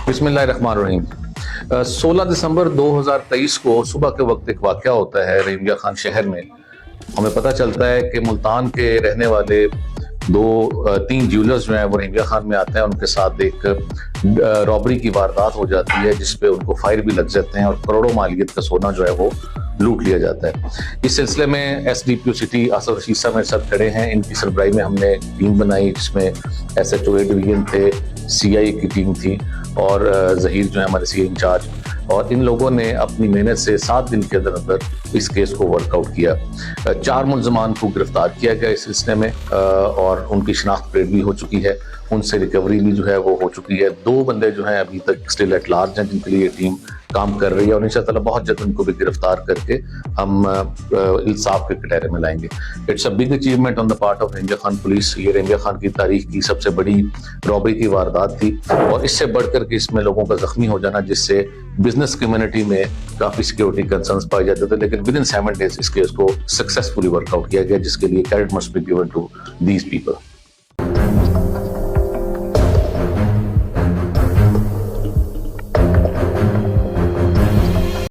बिस्मिल्लाहिर्रहमानिर्रहीम। 16 दिसंबर 2023 को सुबह के वक्त एक वाक़या होता है रहीमिया खान शहर में। हमें पता चलता है कि मुल्तान के रहने वाले तीन ज्वेलर्स जो हैं वो रहीमिया खान में आते हैं। उनके साथ एक रॉबरी की वारदात हो जाती है जिसपे उनको फायर भी लग जाते हैं और करोड़ों मालियत का सोना जो है वो लूट लिया जाता है। इस सिलसिले में SDPO सिटी आसफ रशीद साहब मेरे साथ खड़े हैं। इनकी सरबराही में हमने टीम बनाई जिसमें SHO डिवीजन थे, CI की टीम थी और जहीर जो है हमारे CI इंचार्ज, और इन लोगों ने अपनी मेहनत से 7 दिन के अंदर अंदर इस केस को वर्कआउट किया। 4 मुल्ज़मान को गिरफ्तार किया गया इस सिलसिले में और उनकी शनाख्त परेड भी हो चुकी है, उनसे रिकवरी भी जो है वो हो चुकी है। 2 बंदे जो हैं अभी तक स्टिल एट लार्ज हैं जिनके लिए टीम काम कर रही है और इंशाअल्लाह बहुत जल्द उनको भी गिरफ्तार करके हम इंसाफ के कटहरे में लाएंगे। It's a big achievement on the part of Rahimiya Khan police. ये रहीमिया खान की तारीख की सबसे बड़ी रॉबरी की वारदात थी और इससे बढ़कर के इसमें लोगों का जख्मी हो जाना, जिससे बिजनेस कम्युनिटी में काफी सिक्योरिटी कंसर्न्स पाए जाते थे, लेकिन विद इन 7 days इस केस को सक्सेसफुली वर्कआउट किया गया, जिसके लिए credit must be given to these people.